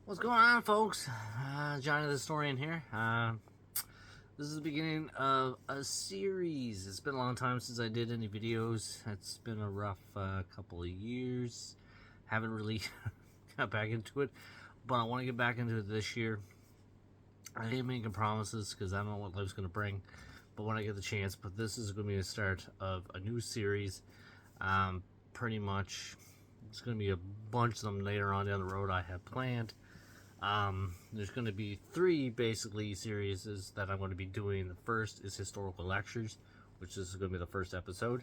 What's going on, folks? Johnny the Historian here. This is the beginning of a series. It's been a long time since I did any videos. It's been a rough couple of years. Haven't really got back into it, but I want to get back into it this year. I ain't making promises because I don't know what life's going to bring, but when I get the chance. But this is going to be the start of a new series. Pretty much, it's going to be a bunch of them later on down the road I have planned. There's going to be three basically series that I'm going to be doing. The first is historical lectures, which is going to be the first episode.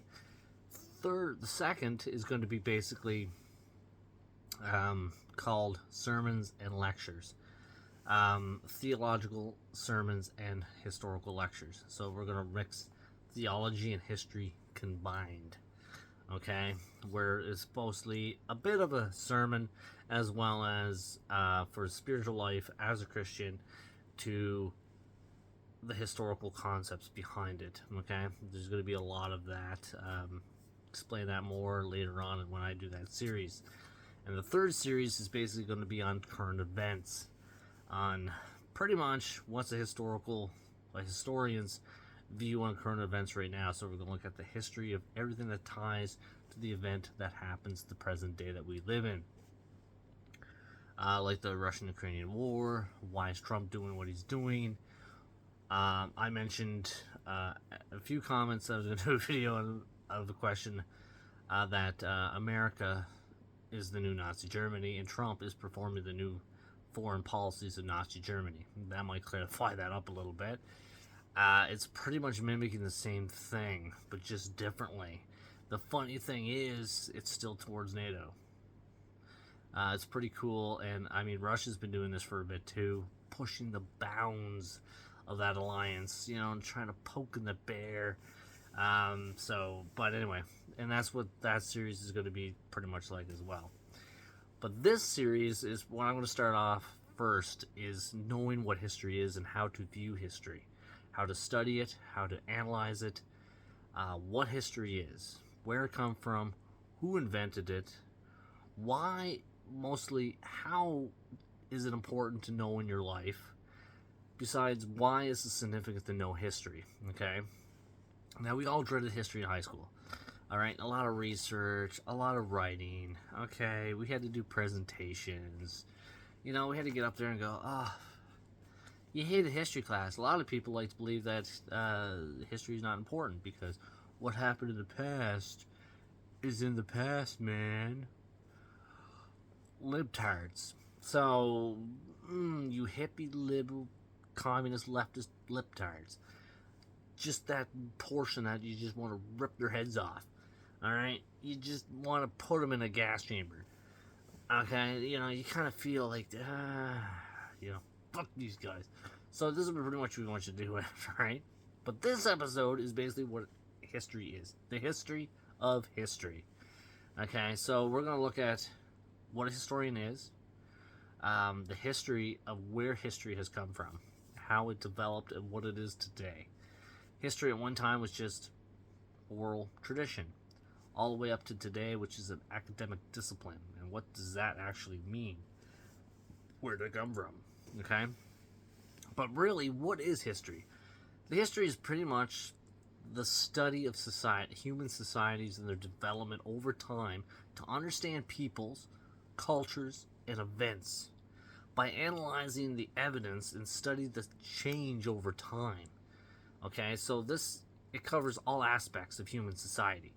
The second is going to be basically called sermons and lectures, theological sermons and historical lectures. So we're going to mix theology and history combined. Okay, where it's mostly a bit of a sermon as well as for spiritual life as a Christian to the historical concepts behind it. Okay, there's going to be a lot of that. Explain that more later on when I do that series. And the third series is basically going to be on current events, on pretty much what's a historian's view on current events right now. So we're going to look at the history of everything that ties to the event that happens the present day that we live in. Like the Russian-Ukrainian war, why is Trump doing what he's doing? I mentioned a few comments. I was going to do a video of the question that America is the new Nazi Germany and Trump is performing the new foreign policies of Nazi Germany. That might clarify that up a little bit. It's pretty much mimicking the same thing, but just differently. The funny thing is, it's still towards NATO. It's pretty cool, and I mean, Russia's been doing this for a bit too, pushing the bounds of that alliance, and trying to poke in the bear. But anyway, and that's what that series is going to be pretty much like as well. But this series is what I'm going to start off first, is knowing what history is and how to view history, how to study it, how to analyze it, what history is, where it come from, who invented it, why, mostly how is it important to know in your life, besides why is it significant to know history. Okay, now we all dreaded history in high school. All right, a lot of research, a lot of writing. Okay, we had to do presentations. We had to get up there and go, you hated history class. A lot of people like to believe that history is not important because what happened in the past is in the past, man. Libtards. So, you hippie, liberal, communist, leftist libtards. Just that portion that you just want to rip their heads off. Alright? You just want to put them in a gas chamber. Okay? You kind of feel like, fuck these guys. So this is pretty much what we want you to do, right? But this episode is basically what history is. The history of history. Okay, so we're going to look at what a historian is, the history of where history has come from, how it developed, and what it is today. History at one time was just oral tradition, all the way up to today, which is an academic discipline. And what does that actually mean? Where did it come from? Okay? But really, what is history? The history is pretty much the study of society, human societies and their development over time to understand peoples, cultures, and events by analyzing the evidence and study the change over time. Okay, so it covers all aspects of human society.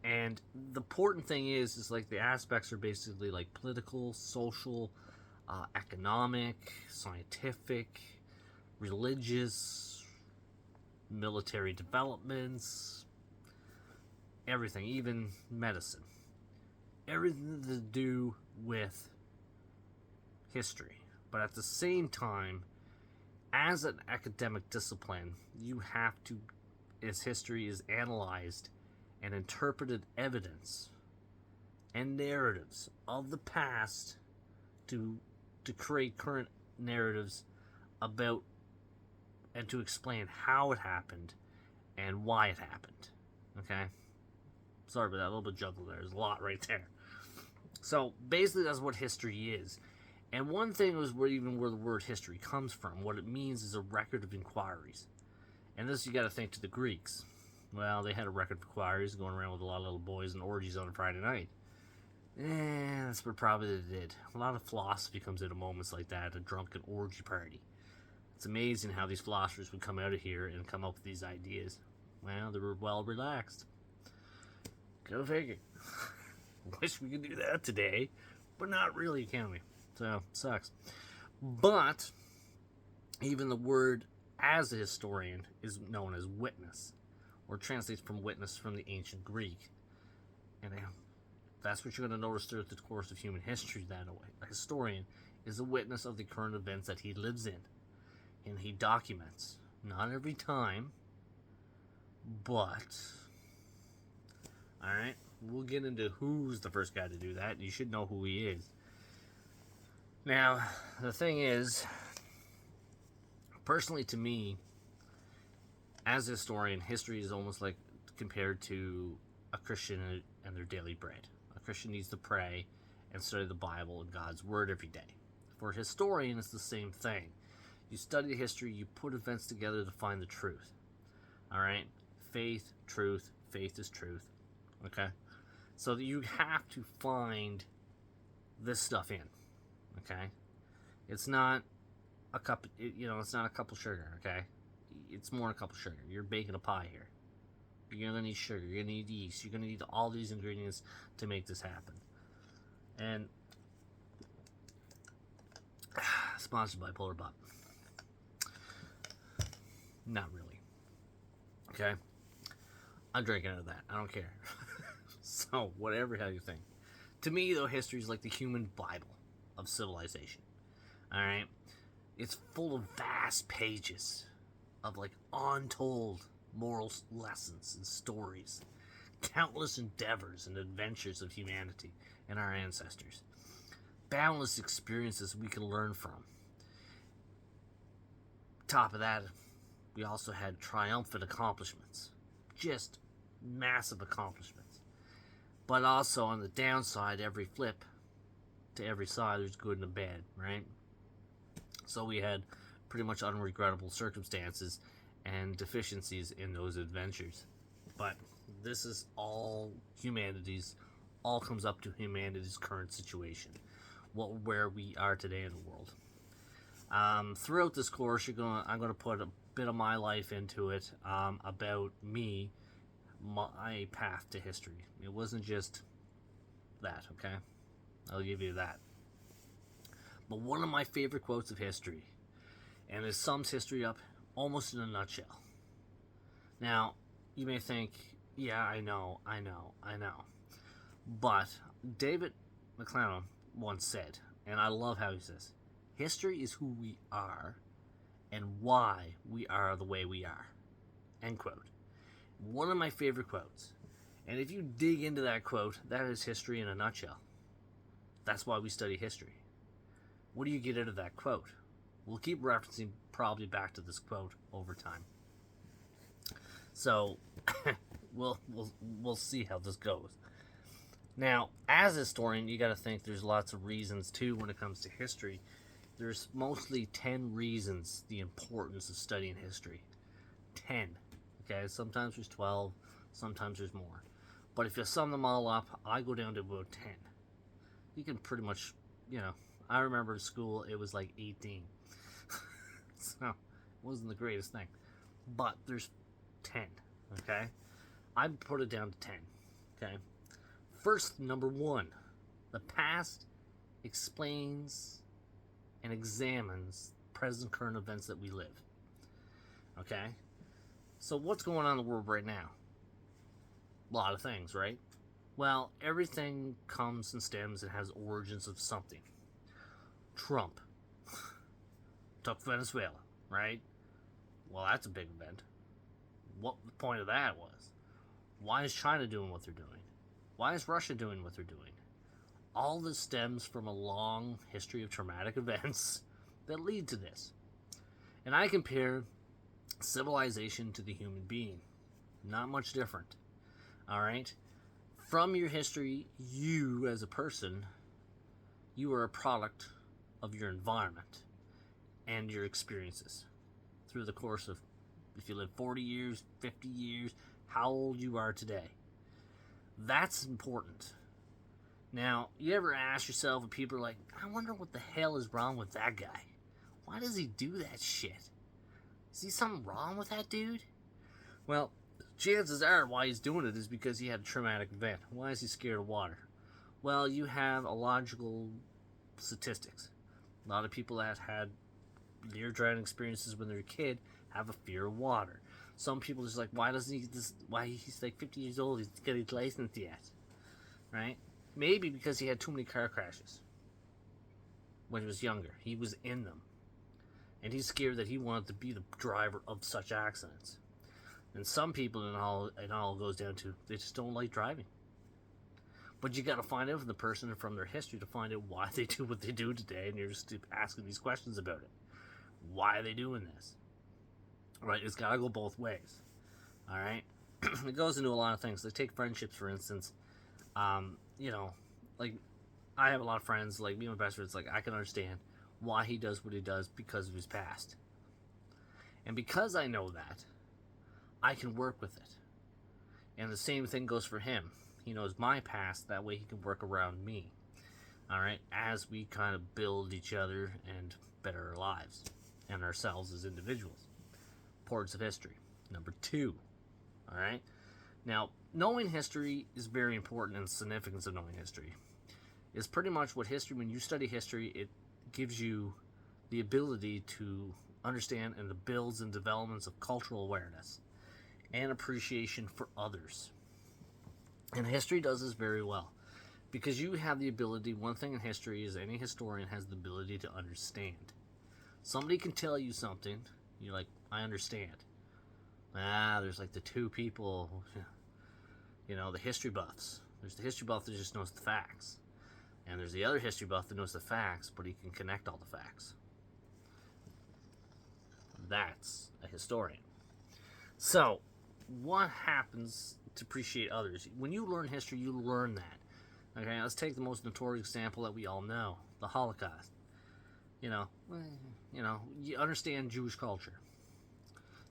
And the important thing is like the aspects are basically like political, social, economic, scientific, religious, military developments, everything, even medicine. Everything to do with history. But at the same time, as an academic discipline, you have to, as history is analyzed and interpreted evidence and narratives of the past to create current narratives about and to explain how it happened and why it happened. Okay? Sorry about that, a little bit juggled there. There's a lot right there. So basically that's what history is. And one thing was where the word history comes from. What it means is a record of inquiries. And this you got to think to the Greeks. Well, they had a record of inquiries going around with a lot of little boys and orgies on a Friday night. That's what probably they did. A lot of philosophy comes into moments like that, a drunken orgy party. It's amazing how these philosophers would come out of here and come up with these ideas. Well, they were well relaxed. Go figure. Wish we could do that today, but not really, can we? So, sucks. But, even the word as a historian is known as witness, or translates from witness from the ancient Greek. And that's what you're going to notice throughout the course of human history that way. A historian is a witness of the current events that he lives in, and he documents. Not every time, but... Alright, we'll get into who's the first guy to do that. You should know who he is. Now, the thing is, personally to me, as a historian, history is almost like compared to a Christian and their daily bread. A Christian needs to pray and study the Bible and God's Word every day. For a historian, it's the same thing. You study history, you put events together to find the truth. Alright? Faith, truth, faith is truth. Okay? So you have to find this stuff in. Okay? It's not a cup, it's not a cup of sugar, okay? It's more than a cup of sugar. You're baking a pie here. You're going to need sugar. You're going to need yeast. You're going to need all these ingredients to make this happen. And sponsored by Polar Pop. Not really. Okay? I'm drinking out of that. I don't care. So, whatever how you think. To me, though, history is like the human Bible of civilization. Alright? It's full of vast pages of, like, untold moral lessons and stories. Countless endeavors and adventures of humanity and our ancestors. Boundless experiences we can learn from. Top of that, we also had triumphant accomplishments. Just massive accomplishments. But also on the downside, every flip to every side, there's good and a bad, right? So we had pretty much unregrettable circumstances and deficiencies in those adventures. But this is all all comes up to humanity's current situation, where we are today in the world. Throughout this course, I'm going to put a bit of my life into it, about me, my path to history. It wasn't just that, okay? I'll give you that. But one of my favorite quotes of history, and it sums history up almost in a nutshell. Now, you may think, yeah, I know. But David McClellan once said, and I love how he says, history is who we are and why we are the way we are. End quote. One of my favorite quotes. And if you dig into that quote, that is history in a nutshell. That's why we study history. What do you get out of that quote? We'll keep referencing probably back to this quote over time. So, we'll see how this goes. Now, as a historian, you got to think there's lots of reasons too when it comes to history. There's mostly 10 reasons the importance of studying history. 10. Okay, sometimes there's 12, sometimes there's more. But if you sum them all up, I go down to about 10. You can pretty much, I remember in school it was like 18. So, it wasn't the greatest thing. But there's 10, okay? I'd put it down to 10, okay? First, number 1, the past explains and examines present current events that we live, okay? So what's going on in the world right now? A lot of things, right? Well, everything comes and stems and has origins of something. Trump took Venezuela, right? Well, that's a big event. What the point of that was? Why is China doing what they're doing? Why is Russia doing what they're doing? All this stems from a long history of traumatic events that lead to this. And I compare civilization to the human being. Not much different. Alright? From your history, you as a person, you are a product of your environment and your experiences through the course of, if you live 40 years, 50 years, how old you are today. That's important. Now, you ever ask yourself, if people are like, I wonder what the hell is wrong with that guy? Why does he do that shit? Is he something wrong with that dude? Well, chances are why he's doing it is because he had a traumatic event. Why is he scared of water? Well, you have a logical statistics. A lot of people that had near drowning experiences when they're a kid have a fear of water. Some people just like, why doesn't he this? Why he's like 50 years old? He's got his license yet, right? Maybe because he had too many car crashes when he was younger. He was in them, and he's scared that he wanted to be the driver of such accidents. And some people, it all goes down to they just don't like driving. But you got to find out from the person and from their history to find out why they do what they do today, and you're just asking these questions about it. Why are they doing this? Right? It's got to go both ways. All right? It goes into a lot of things. Like, take friendships, for instance. Like, I have a lot of friends, like me and my best friends, like, I can understand why he does what he does because of his past. And because I know that, I can work with it. And the same thing goes for him. He knows my past, that way he can work around me. Alright? As we kind of build each other and better our lives and ourselves as individuals. Parts of history. Number 2. Alright? Now, knowing history is very important, and the significance of knowing history is pretty much what history, when you study history, it gives you the ability to understand and the builds and developments of cultural awareness and appreciation for others. And history does this very well because you have the ability, one thing in history is any historian has the ability to understand. Somebody can tell you something, you're like, I understand. There's like the two people, the history buffs. There's the history buff that just knows the facts. And there's the other history buff that knows the facts, but he can connect all the facts. That's a historian. So, what happens to appreciate others? When you learn history, you learn that. Okay, let's take the most notorious example that we all know, the Holocaust. You understand Jewish culture.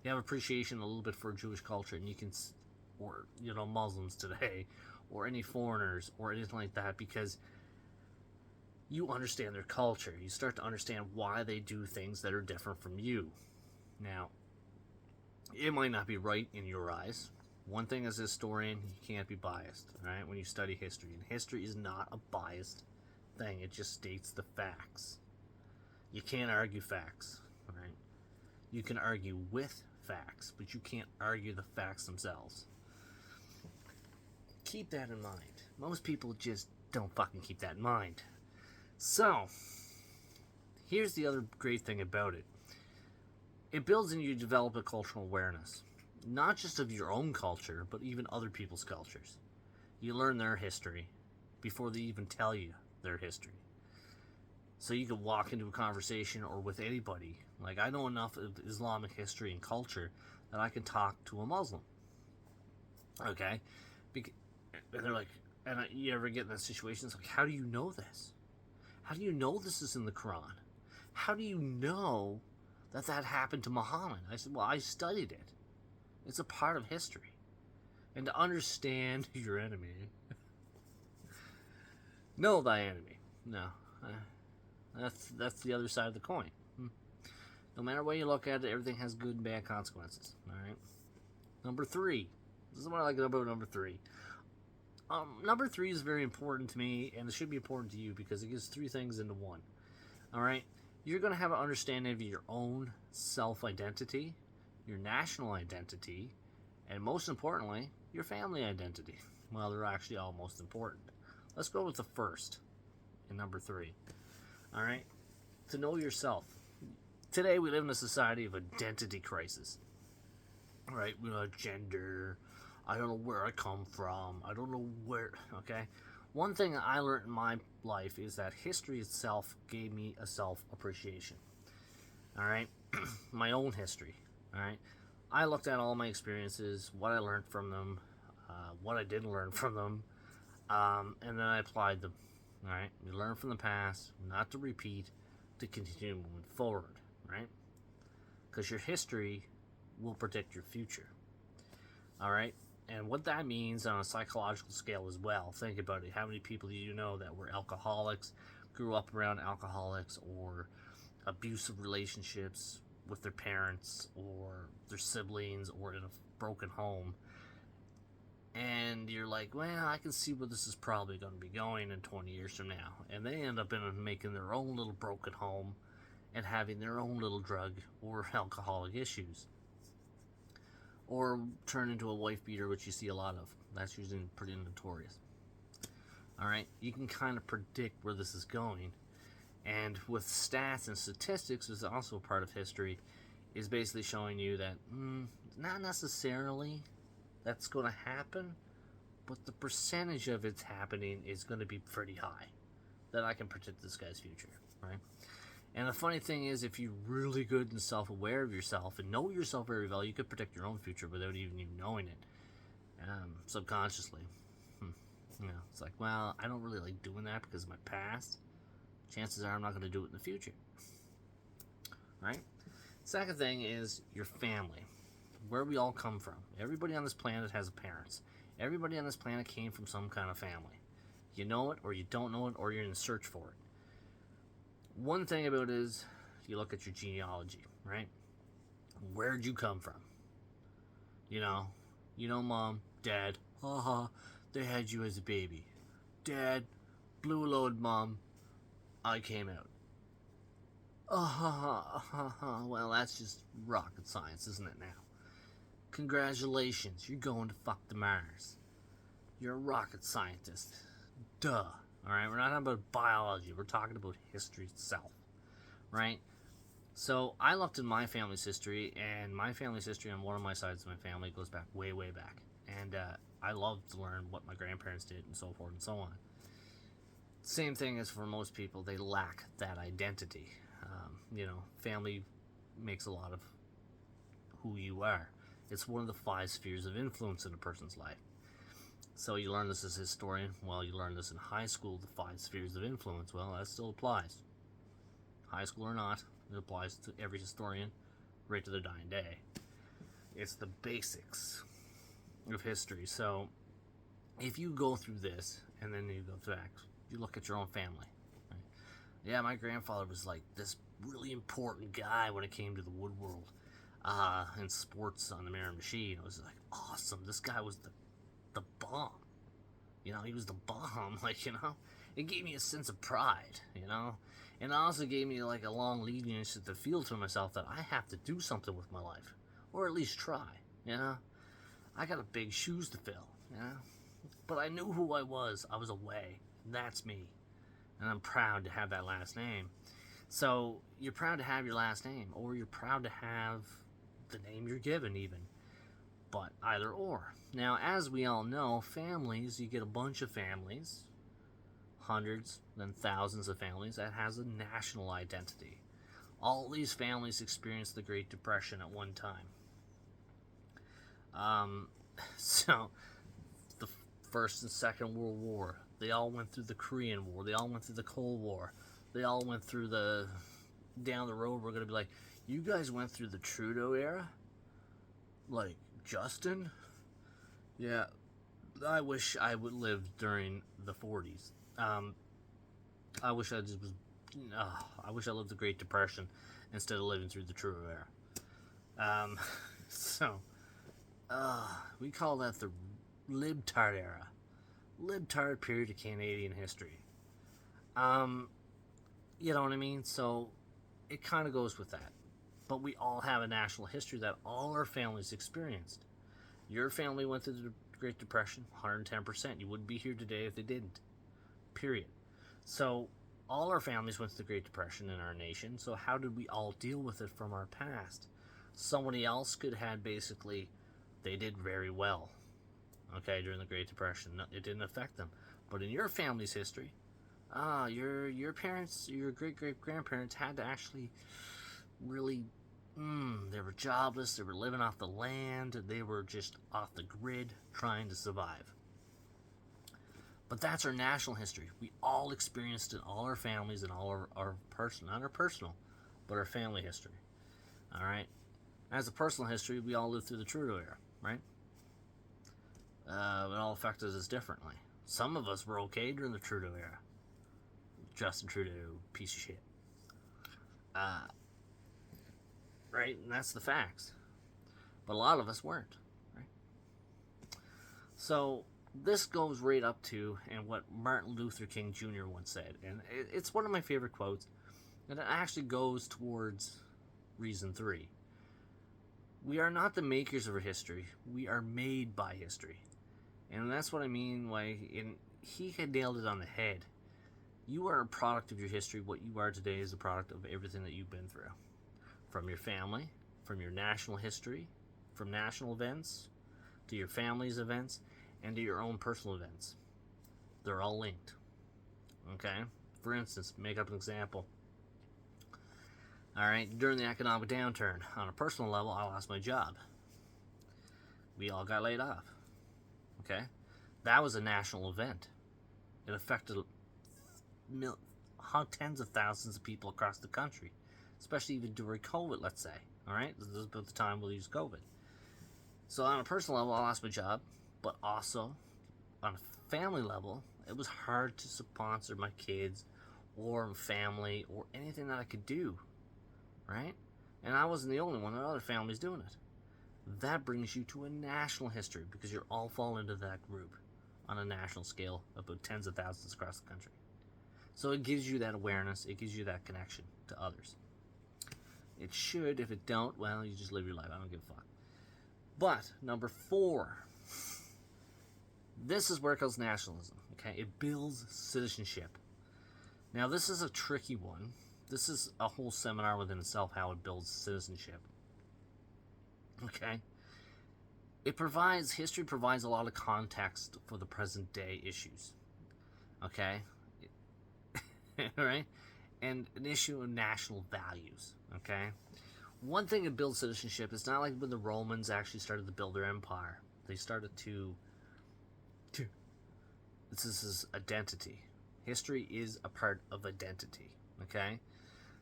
You have appreciation a little bit for Jewish culture, and you can, or Muslims today, or any foreigners, or anything like that, because you understand their culture. You start to understand why they do things that are different from you. Now, it might not be right in your eyes. One thing as a historian, you can't be biased, right? When you study history, and history is not a biased thing. It just states the facts. You can't argue facts, right? You can argue with facts, but you can't argue the facts themselves. Keep that in mind. Most people just don't fucking keep that in mind. So, here's the other great thing about it. It builds in you to develop a cultural awareness. Not just of your own culture, but even other people's cultures. You learn their history before they even tell you their history. So you can walk into a conversation or with anybody. Like, I know enough of Islamic history and culture that I can talk to a Muslim. Okay? And they're like, you ever get in that situation, it's like, how do you know this? How do you know this is in the Quran? How do you know that happened to Muhammad? I said, well, I studied it. It's a part of history. And to understand your enemy, know thy enemy. No, that's the other side of the coin. No matter what you look at it, everything has good and bad consequences. All right. Number 3. This is what I like about number 3. Number 3 is very important to me, and it should be important to you because it gives 3 things into one. All right. You're going to have an understanding of your own self-identity, your national identity, and most importantly, your family identity. Well, they're actually all most important. Let's go with the first in number 3. All right? To know yourself. Today, we live in a society of identity crisis. All right? We know gender. I don't know where I come from. I don't know where. Okay? One thing I learned in my life is that history itself gave me a self-appreciation. All right? My own history. All right? I looked at all my experiences, what I learned from them, what I didn't learn from them, and then I applied them. All right? You learn from the past, not to repeat, to continue moving forward, right? Because your history will predict your future. All right? And what that means on a psychological scale as well, think about it. How many people do you know that were alcoholics, grew up around alcoholics, or abusive relationships with their parents or their siblings, or in a broken home? And you're like, well, I can see where this is probably going to be going in 20 years from now. And they end up making their own little broken home and having their own little drug or alcoholic issues. Or turn into a wife beater, which you see a lot of. That's usually pretty notorious. Alright, you can kind of predict where this is going. And with stats and statistics, is also a part of history, is basically showing you that not necessarily that's going to happen, but the percentage of it's happening is going to be pretty high, that I can predict this guy's future, right? And the funny thing is, if you're really good and self-aware of yourself and know yourself very well, you could predict your own future without even you knowing it, subconsciously. You know, it's like, well, I don't really like doing that because of my past. Chances are I'm not going to do it in the future, right? Second thing is your family, where we all come from. Everybody on this planet has parents. Everybody on this planet came from some kind of family. You know it, or you don't know it, or you're in search for it. One thing about it is, you look at your genealogy, right? Where'd you come from? You know, mom, dad, they had you as a baby. Dad, blew a load, mom, I came out. Well, that's just rocket science, isn't it now? Congratulations, you're going to fuck the Mars. You're a rocket scientist. Duh. Alright, we're not talking about biology, we're talking about history itself. Right? So, I looked in my family's history, and my family's history on one of my sides of my family goes back way, way back. And I love to learn what my grandparents did, and so forth and so on. Same thing as for most people, they lack that identity. Family makes a lot of who you are. It's one of the 5 spheres of influence in a person's life. So you learn this as a historian. Well, you learn this in high school, the 5 spheres of influence. Well, that still applies. High school or not, it applies to every historian right to their dying day. It's the basics of history. So if you go through this and then you go back, you look at your own family. Right? Yeah, my grandfather was like this really important guy when it came to the wood world. And sports on the Mirror Machine. It was like awesome. This guy was the bomb. He was the bomb. It gave me a sense of pride. And it also gave me like a long leading into the feel to myself that I have to do something with my life, or at least try. I got a big shoes to fill. But I knew who I was. I was away. That's me, and I'm proud to have that last name. So you're proud to have your last name, or you're proud to have the name you're given even, but either or. Now, as we all know, families, you get a bunch of families, hundreds, then thousands of families, that has a national identity. All these families experienced the Great Depression at one time. So, the First and Second World War, they all went through the Korean War, they all went through the Cold War, they all went through down the road, we're going to be like, you guys went through the Trudeau era? Like, Justin? Yeah, I wish I would live during the 40s. I wish I just was... I wish I lived the Great Depression instead of living through the Trudeau era. We call that the libtard era. Libtard period of Canadian history. You know what I mean? So, it kind of goes with that. But we all have a national history that all our families experienced. Your family went through the Great Depression, 110%. You wouldn't be here today if they didn't. Period. So, all our families went through the Great Depression in our nation, so how did we all deal with it from our past? Somebody else could have basically, they did very well, okay, during the Great Depression. It didn't affect them. But in your family's history, your parents, your great-great-grandparents had to actually really... they were jobless, they were living off the land, they were just off the grid trying to survive. But that's our national history. We all experienced it, all our families and all our personal, not our personal, but our family history. All right. As a personal history, we all lived through the Trudeau era, right? It all affected us differently. Some of us were okay during the Trudeau era. Justin Trudeau, piece of shit. Right? And that's the facts. But a lot of us weren't, right? So this goes right up to and what Martin Luther King Jr. once said, and it's one of my favorite quotes, and it actually goes towards reason 3. We are not the makers of our history. We are made by history. And that's what I mean he had nailed it on the head. You are a product of your history. What you are today is a product of everything that you've been through. From your family, from your national history, from national events, to your family's events, and to your own personal events. They're all linked. Okay? For instance, make up an example. Alright, during the economic downturn, on a personal level, I lost my job. We all got laid off. Okay? That was a national event. It affected tens of thousands of people across the country, especially even during COVID, let's say. Alright? This is about the time we'll use COVID. So on a personal level, I lost my job, but also on a family level, it was hard to sponsor my kids or family or anything that I could do. Right? And I wasn't the only one. There are other families doing it. That brings you to a national history because you're all fall into that group on a national scale, about tens of thousands across the country. So it gives you that awareness. It gives you that connection to others. It should. If it don't, well, you just live your life. I don't give a fuck. But number 4, this is where it goes nationalism. Okay, it builds citizenship. Now this is a tricky one. This is a whole seminar within itself, how it builds citizenship. Okay? History provides a lot of context for the present day issues. Okay? Right? And an issue of national values. Okay? One thing that builds citizenship is not like when the Romans actually started to build their empire. They started to this is identity. History is a part of identity. Okay?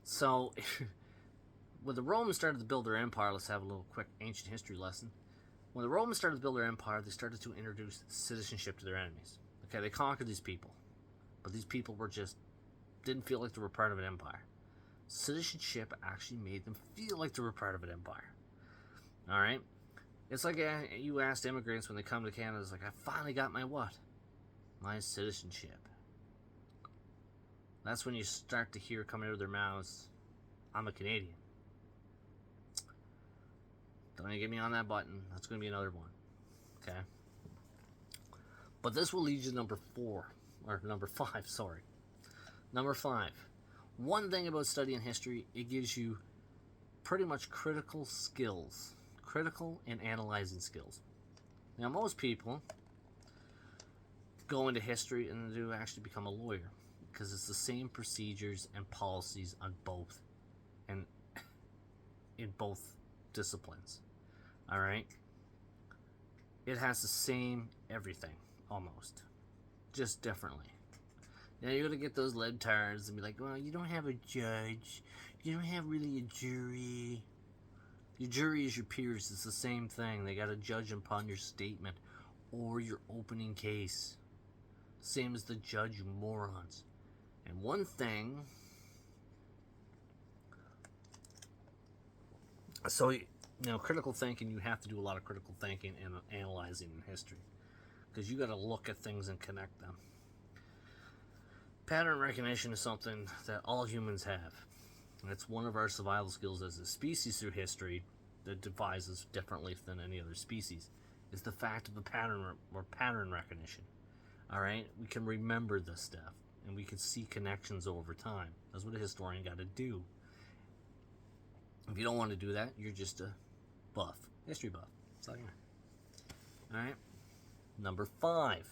So, when the Romans started to build their empire, let's have a little quick ancient history lesson. When the Romans started to build their empire, they started to introduce citizenship to their enemies. Okay, they conquered these people. But these people didn't feel like they were part of an empire. Citizenship actually made them feel like they were part of an empire. Alright? It's like you asked immigrants when they come to Canada, it's like, I finally got my what? My citizenship. That's when you start to hear coming out of their mouths, I'm a Canadian. Don't you get me on that button. That's going to be another one. Okay? But this will lead you to number 5, sorry. Number 5. One thing about studying history, it gives you pretty much critical skills. Critical and analyzing skills. Now, most people go into history and do actually become a lawyer, because it's the same procedures and policies on both, and in both disciplines. All right, it has the same everything almost, just differently. Now you're gonna get those libtards and be like, well, you don't have a judge, you don't have really a jury. Your jury is your peers. It's the same thing. They gotta judge upon your statement or your opening case. Same as the judge, you morons. And one thing, so, critical thinking, you have to do a lot of critical thinking and analyzing in history. Because you got to look at things and connect them. Pattern recognition is something that all humans have. And it's one of our survival skills as a species through history that divides us differently than any other species. Is the fact of the pattern or pattern recognition. Alright? We can remember this stuff. And we can see connections over time. That's what a historian got to do. If you don't want to do that, you're just a buff. History buff. That's all you are. Alright? Number 5.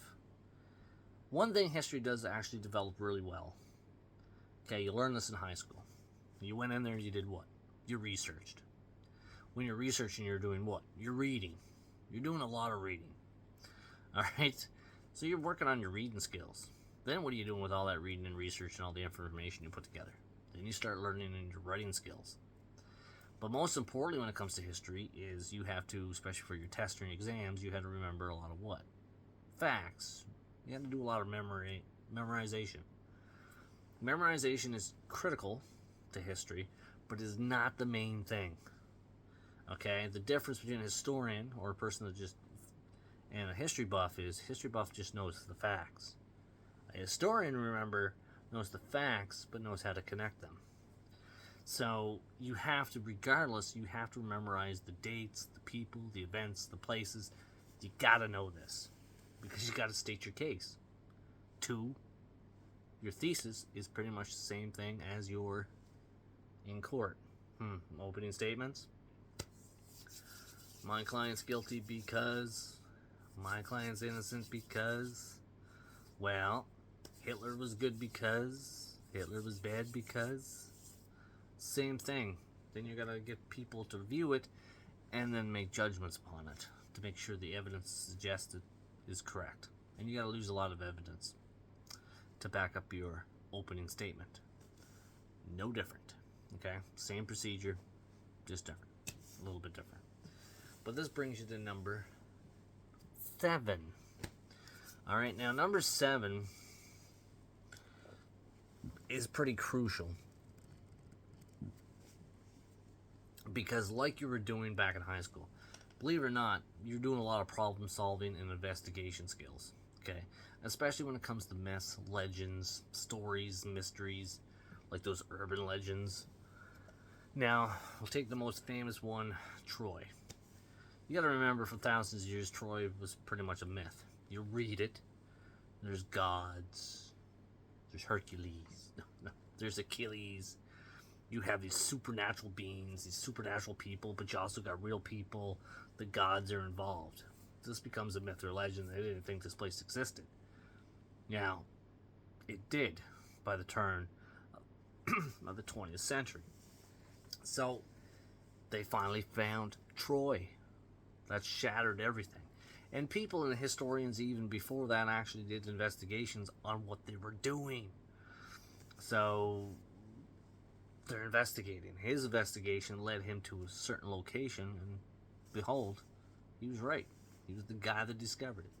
One thing history does actually develop really well. Okay, you learned this in high school. You went in there and you did what? You researched. When you're researching, you're doing what? You're reading. You're doing a lot of reading. Alright? So you're working on your reading skills. Then what are you doing with all that reading and research and all the information you put together? Then you start learning your writing skills. But most importantly when it comes to history is you have to, especially for your tests and exams, you have to remember a lot of what? Facts. You have to do a lot of memorization. Memorization is critical to history, but is not the main thing. Okay? The difference between a historian or a person that just and a history buff is history buff just knows the facts. A historian, remember, knows the facts but knows how to connect them. So you have to, regardless, you have to memorize the dates, the people, the events, the places. You gotta know this because you gotta state your case. 2, your thesis is pretty much the same thing as your in court. Opening statements. My client's guilty because. My client's innocent because. Well, Hitler was good because. Hitler was bad because. Same thing. Then you gotta get people to view it and then make judgments upon it to make sure the evidence suggested is correct. And you gotta lose a lot of evidence to back up your opening statement. No different. Okay? Same procedure, just different. A little bit different. But this brings you to number 7. Alright, now number 7 is pretty crucial. Because like you were doing back in high school, believe it or not, you're doing a lot of problem solving and investigation skills. Okay? Especially when it comes to myths, legends, stories, mysteries, like those urban legends. Now, we'll take the most famous one, Troy. You gotta remember, for thousands of years, Troy was pretty much a myth. You read it, there's gods, there's Hercules, there's Achilles. You have these supernatural beings, these supernatural people, but you also got real people. The gods are involved. This becomes a myth or legend. They didn't think this place existed. Now, it did by the turn of the 20th century. So, they finally found Troy. That shattered everything. And people and historians even before that actually did investigations on what they were doing. So, they're investigating. His investigation led him to a certain location, and behold, he was right. He was the guy that discovered it.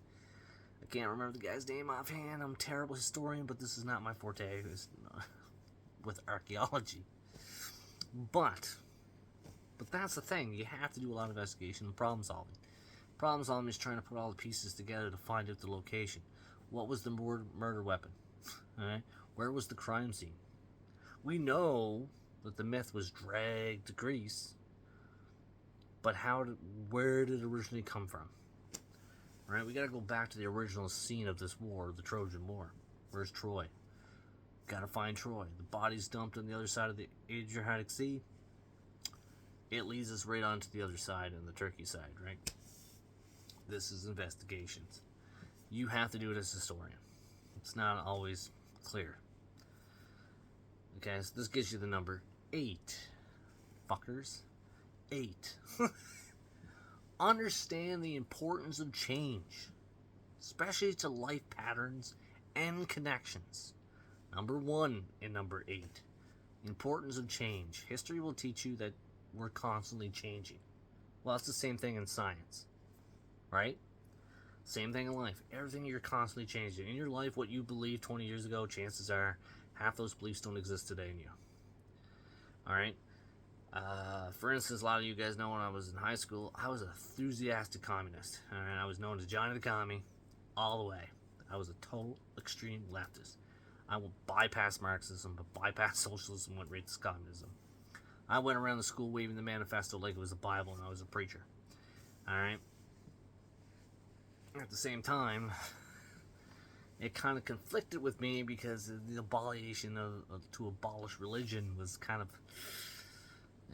I can't remember the guy's name offhand. I'm a terrible historian, but this is not my forte. It's with archaeology. But that's the thing. You have to do a lot of investigation and problem solving. Problem solving is trying to put all the pieces together to find out the location. What was the murder weapon? All right? Where was the crime scene? We know that the myth was dragged to Greece, but where did it originally come from? Right? We gotta go back to the original scene of this war, the Trojan War. Where's Troy? Gotta find Troy. The body's dumped on the other side of the Adriatic Sea. It leads us right onto the other side, on the Turkey side, right? This is investigations. You have to do it as a historian. It's not always clear. Okay, so this gives you the number 8. Fuckers. 8. Understand the importance of change, especially to life patterns and connections. Number 1 and number 8. Importance of change. History will teach you that we're constantly changing. Well, it's the same thing in science, right? Same thing in life. Everything, you're constantly changing. In your life, what you believed 20 years ago, chances are half those beliefs don't exist today in you. Alright? For instance, a lot of you guys know when I was in high school, I was an enthusiastic communist. Alright? I was known as Johnny the Commie all the way. I was a total extreme leftist. I will bypass Marxism, but bypass socialism, went right to communism. I went around the school waving the manifesto like it was the Bible and I was a preacher. Alright? At the same time, it kind of conflicted with me because the abolition to abolish religion was kind of,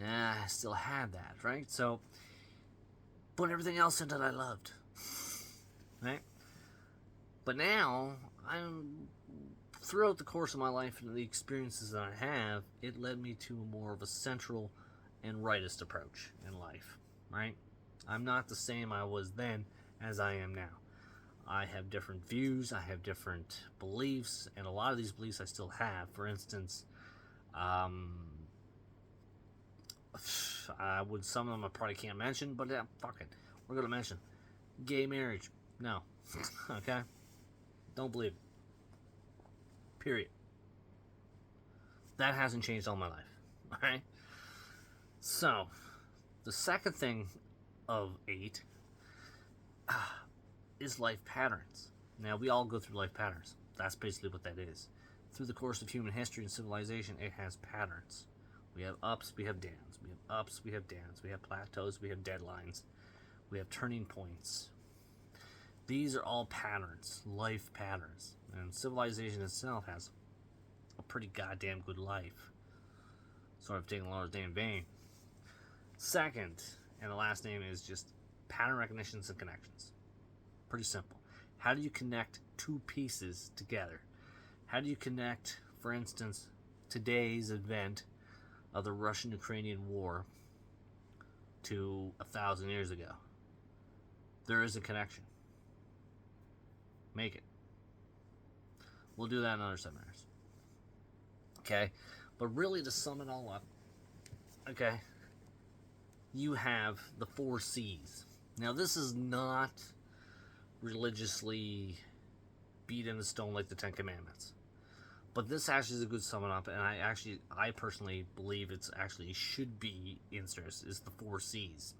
I still had that, right? So, put everything else in that I loved, right? But now, throughout the course of my life and the experiences that I have, it led me to more of a central and rightist approach in life, right? I'm not the same I was then as I am now. I have different views, I have different beliefs, and a lot of these beliefs I still have. For instance, some of them I probably can't mention, but fuck it. We're going to mention gay marriage. No. Okay? Don't believe it. Period. That hasn't changed all my life. Alright? So, the second thing of 8 is life patterns. Now, we all go through life patterns. That's basically what that is. Through the course of human history and civilization, it has patterns. We have ups, we have downs. We have ups, we have downs. We have plateaus, we have deadlines. We have turning points. These are all patterns, life patterns. And civilization itself has a pretty goddamn good life. Sort of taking Lord's name in vain. Second, and the last name is just pattern recognitions and connections. Pretty simple. How do you connect two pieces together? How do you connect, for instance, today's event of the Russian-Ukrainian war to 1,000 years ago? There is a connection. Make it. We'll do that in other seminars. Okay? But really, to sum it all up, okay, you have the 4 C's. Now, this is not religiously beat into stone like the 10 Commandments. But this actually is a good summing up, and I personally believe it's actually should be inserts, is the 4 C's.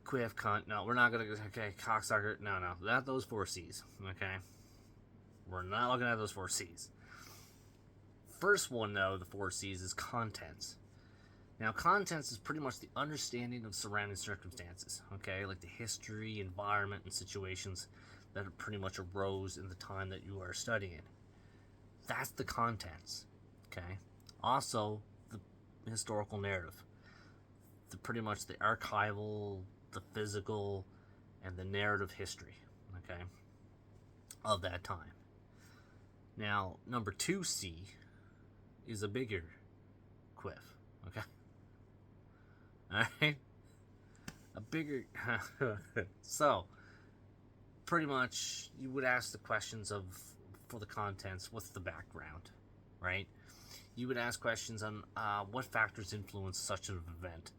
Quiff, cunt, no, we're not gonna, okay, cocksucker, no, not those 4 C's, okay? We're not looking at those 4 C's. First one, though, the 4 C's is contents. Now, contents is pretty much the understanding of surrounding circumstances, okay? Like the history, environment, and situations that pretty much arose in the time that you are studying. That's the contents, okay? Also, the historical narrative. Pretty much the archival, the physical, and the narrative history, okay, of that time. Now, number 2C is a bigger quiff, okay? Alright? A bigger... So, pretty much, you would ask the questions of, for the contents, what's the background, right? You would ask questions on what factors influence such an event.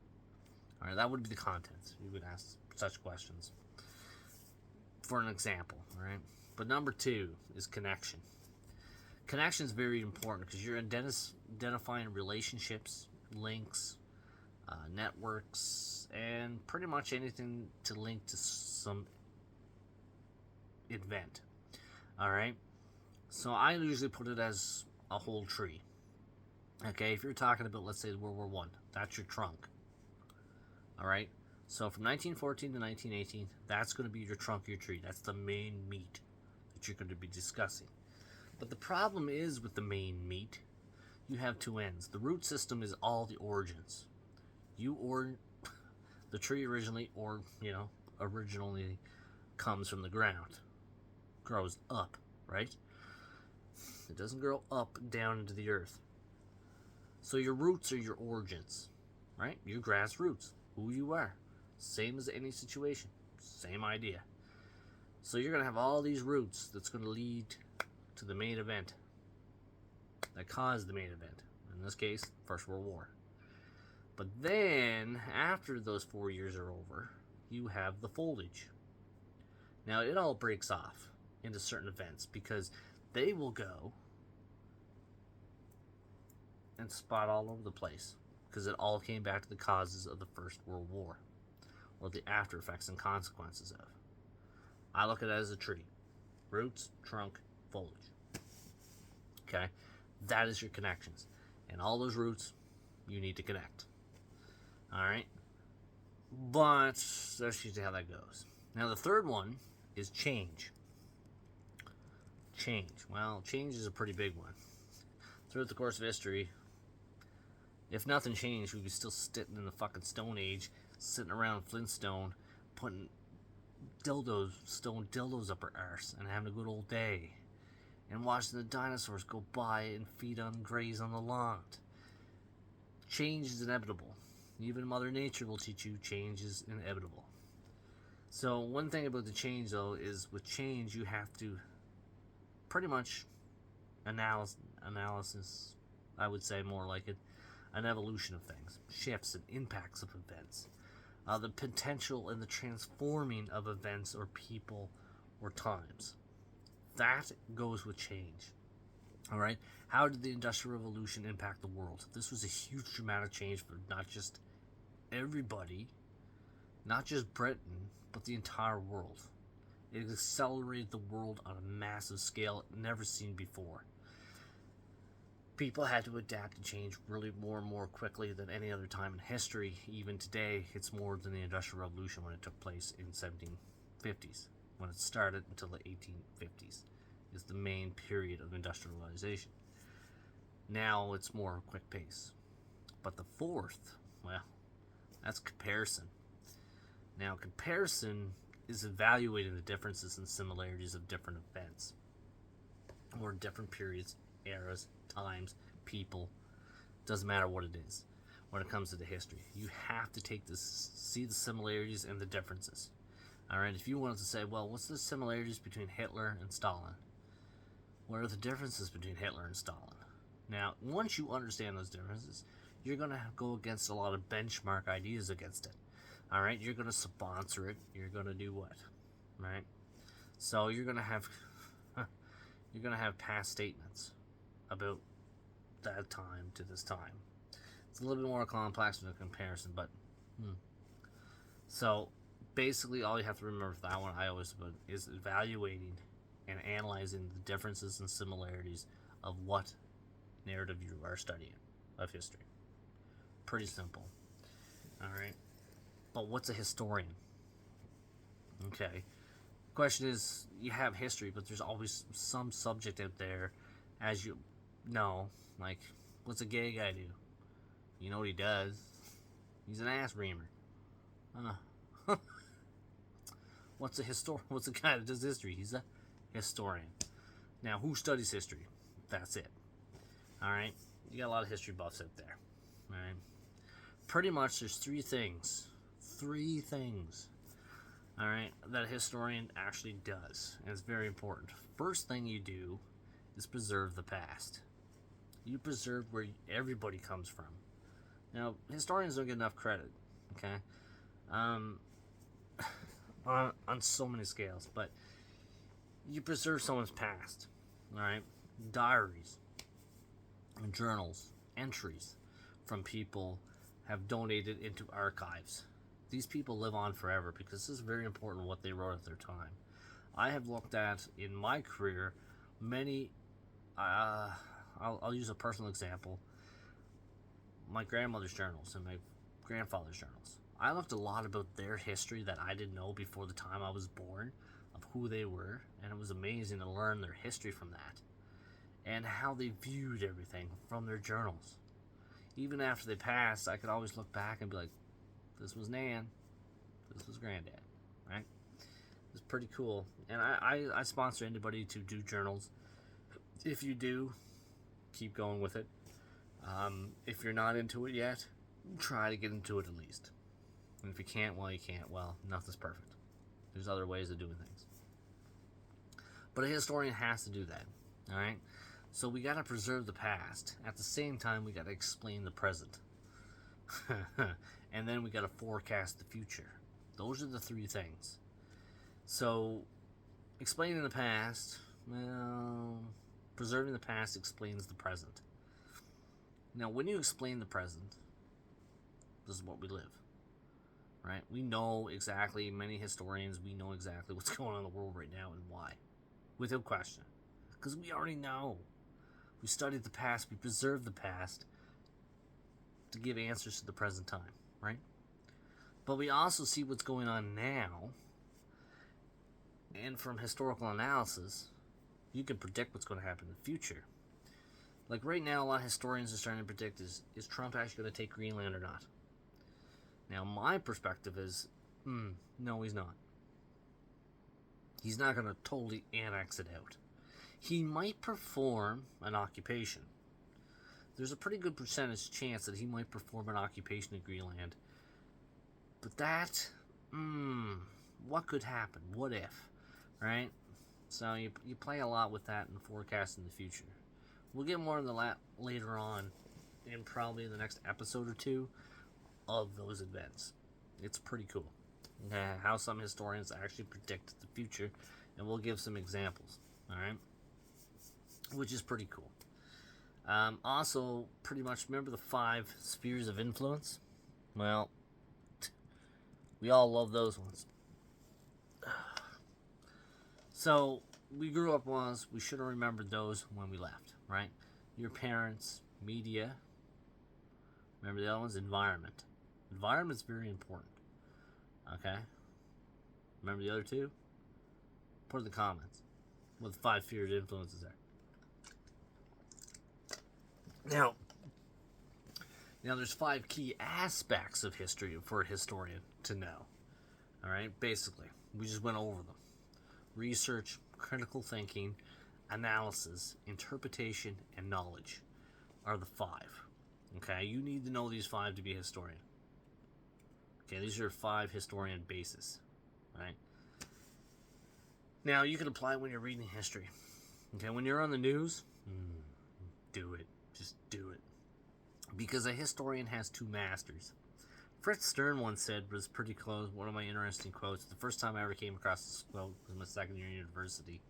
Alright, that would be the contents. You would ask such questions. For an example, alright? But number 2 is connection. Connection is very important because you're identifying relationships, links, networks, and pretty much anything to link to some event. Alright? So I usually put it as a whole tree. Okay, if you're talking about, let's say, World War I, that's your trunk. Alright? So from 1914 to 1918, that's going to be your trunk of your tree. That's the main meat that you're going to be discussing. But the problem is with the main meat, you have 2 ends. The root system is all the origins. The tree originally comes from the ground. Grows up, right? It doesn't grow up down into the earth. So your roots are your origins, right? Your grassroots, who you are. Same as any situation. Same idea. So you're going to have all these roots that's going to lead to the main event. That caused the main event. In this case, First World War. But then, after those 4 years are over, you have the foliage. Now, it all breaks off into certain events because they will go and spot all over the place because it all came back to the causes of the First World War, or the after effects and consequences of. I look at it as a tree. Roots, trunk, foliage. Okay? That is your connections. And all those roots, you need to connect. Alright? But that's usually how that goes. Now the third one is change. Change. Well, change is a pretty big one. Throughout the course of history, if nothing changed, we'd be still sitting in the fucking Stone Age, sitting around Flintstone, putting stone dildos up our arse, and having a good old day, and watching the dinosaurs go by and feed on graze on the lawn. Change is inevitable. Even Mother Nature will teach you change is inevitable. So one thing about the change, though, is with change you have to pretty much analysis. I would say more like it, an evolution of things, shifts and impacts of events, the potential and the transforming of events or people or times. That goes with change. All right. How did the Industrial Revolution impact the world? This was a huge dramatic change for not just everybody, not just Britain, but the entire world. It accelerated the world on a massive scale never seen before. People had to adapt and change really more and more quickly than any other time in history. Even today, it's more than the Industrial Revolution when it took place in 1750s. When it started until the 1850s is the main period of industrialization. Now it's more quick pace. But the fourth, well, that's comparison. Now, comparison is evaluating the differences and similarities of different events or different periods, eras, times, people. Doesn't matter what it is when it comes to the history. You have to take this, see the similarities and the differences. Alright, if you wanted to say, well, what's the similarities between Hitler and Stalin? What are the differences between Hitler and Stalin? Now, once you understand those differences, you're going to go against a lot of benchmark ideas against it. Alright, you're going to sponsor it. You're going to do what? Right? So you're going to have past statements about that time to this time. It's a little bit more complex than a comparison, but so basically all you have to remember for that one is evaluating and analyzing the differences and similarities of what narrative you are studying of history. Pretty simple. Alright. But what's a historian? Okay. Question is, you have history, but there's always some subject out there, as you know, like, what's a gay guy do? You know what he does? He's an ass reamer. What's a guy that does history? He's a historian. Now, who studies history? That's it. Alright? You got a lot of history buffs out there. Alright? Pretty much, there's three things, alright, that a historian actually does. And it's very important. First thing you do is preserve the past. You preserve where everybody comes from. Now, historians don't get enough credit, okay? On so many scales, but you preserve someone's past, alright? Diaries, journals, entries from people have donated into archives. These people live on forever because this is very important what they wrote at their time. I have looked at, in my career, many, I'll use a personal example, my grandmother's journals and my grandfather's journals. I looked a lot about their history that I didn't know before the time I was born, of who they were, and it was amazing to learn their history from that, and how they viewed everything from their journals. Even after they passed, I could always look back and be like, this was Nan, this was Granddad, right? It's pretty cool. And I sponsor anybody to do journals. If you do, keep going with it. If you're not into it yet, try to get into it at least. And if you can't, well, you can't. Well, nothing's perfect. There's other ways of doing things. But a historian has to do that, alright? So we got to preserve the past. At the same time, we got to explain the present. And then we got to forecast the future. Those are the three things. So, explaining the past, well, preserving the past explains the present. Now, when you explain the present, this is what we live, right? We know exactly, many historians, we know exactly what's going on in the world right now and why, without question. Because we already know. We studied the past, we preserved the past to give answers to the present time, right? But we also see what's going on now, and from historical analysis, you can predict what's going to happen in the future. Like right now, a lot of historians are starting to predict, is Trump actually going to take Greenland or not? Now, my perspective is, no, he's not. He's not going to totally annex it out. He might perform an occupation. There's a pretty good percentage chance that he might perform an occupation in Greenland. But that, what could happen? What if? Right? So you play a lot with that and forecasting the future. We'll get more into that later on in probably the next episode or two of those events. It's pretty cool. How some historians actually predict the future, and we'll give some examples. Alright? Which is pretty cool. Also, pretty much remember the 5 spheres of influence? Well, we all love those ones. So, we grew up once, we should have remembered those when we left, right? Your parents, media. Remember the other ones? Environment. Environment's very important. Okay? Remember the other 2? Put in the comments what the 5 spheres of influences are. Now, there's 5 key aspects of history for a historian to know. Alright? Basically, we just went over them. Research, critical thinking, analysis, interpretation, and knowledge are the 5. Okay? You need to know these 5 to be a historian. Okay, these are 5 historian bases. Right? Now, you can apply it when you're reading history. Okay, when you're on the news, do it. Just do it. Because a historian has 2 masters. Fritz Stern once said, was pretty close, one of my interesting quotes. The first time I ever came across this quote was in my second year in university.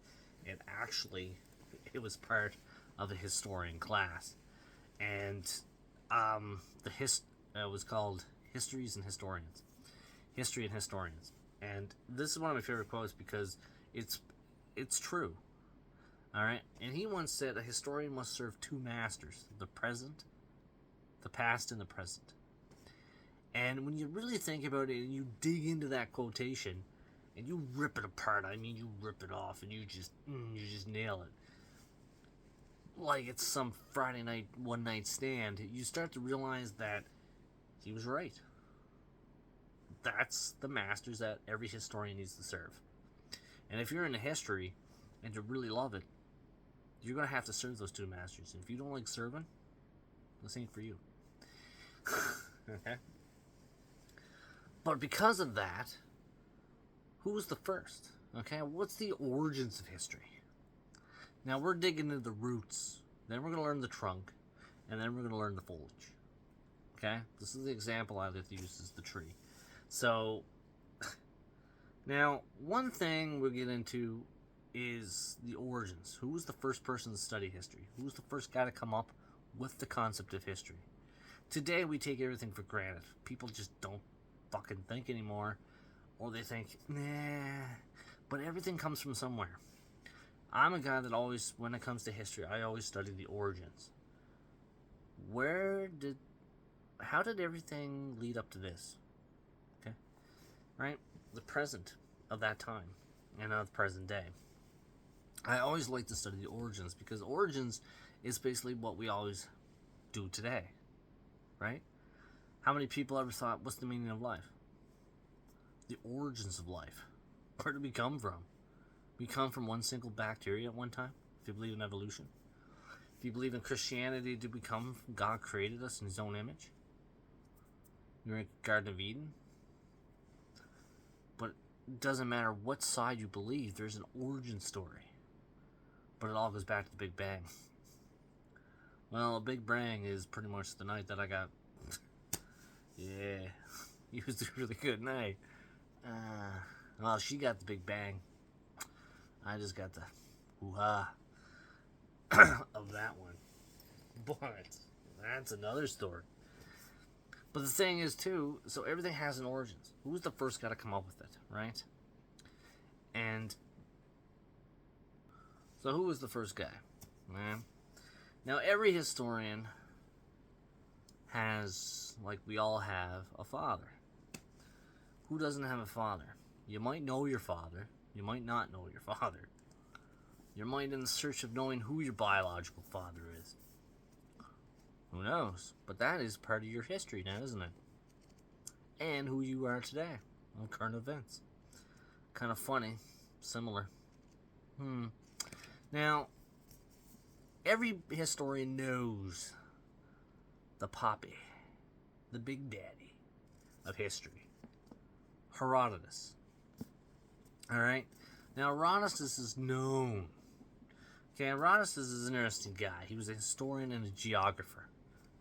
And actually, it was part of a historian class. And it was called Histories and Historians. History and Historians. And this is one of my favorite quotes because it's true. Alright? And he once said, a historian must serve 2 masters. The present, the past, and the present. And when you really think about it and you dig into that quotation and you rip it apart, I mean you rip it off and you just nail it. Like it's some Friday night one night stand, you start to realize that he was right. That's the masters that every historian needs to serve. And if you're into history and you really love it, you're going to have to serve those 2 masters. And if you don't like serving, this ain't for you. Okay? But because of that, who was the first? Okay, what's the origins of history? Now we're digging into the roots, then we're going to learn the trunk, and then we're going to learn the foliage. Okay? This is the example I like to use is the tree. So, now, one thing we'll get into is the origins. Who was the first person to study history? Who was the first guy to come up with the concept of history? Today, we take everything for granted. People just don't fucking think anymore. Or they think, nah. But everything comes from somewhere. I'm a guy that always, when it comes to history, I always study the origins. How did everything lead up to this? Okay? Right? The present of that time and of the present day. I always like to study the origins because origins is basically what we always do today. Right? How many people ever thought, what's the meaning of life? The origins of life. Where did we come from? We come from one single bacteria at one time, if you believe in evolution. If you believe in Christianity, did we come from God created us in His own image? You're in the Garden of Eden. But it doesn't matter what side you believe, there's an origin story. But it all goes back to the Big Bang. Well, the Big Bang is pretty much the night that I got... yeah, it was a really good night. Well, she got the Big Bang. I just got the hoo-ha of that one. But that's another story. But the thing is, too, so everything has an origins. Who's the first guy to come up with it, right? And so who was the first guy? Now, every historian has, like we all have, a father. Who doesn't have a father? You might know your father. You might not know your father. You might in search of knowing who your biological father is. Who knows? But that is part of your history now, isn't it? And who you are today on current events. Kind of funny. Similar. Now, every historian knows the Poppy, the Big Daddy of history. Herodotus. Alright? Now, Herodotus is known. Okay, Herodotus is an interesting guy. He was a historian and a geographer.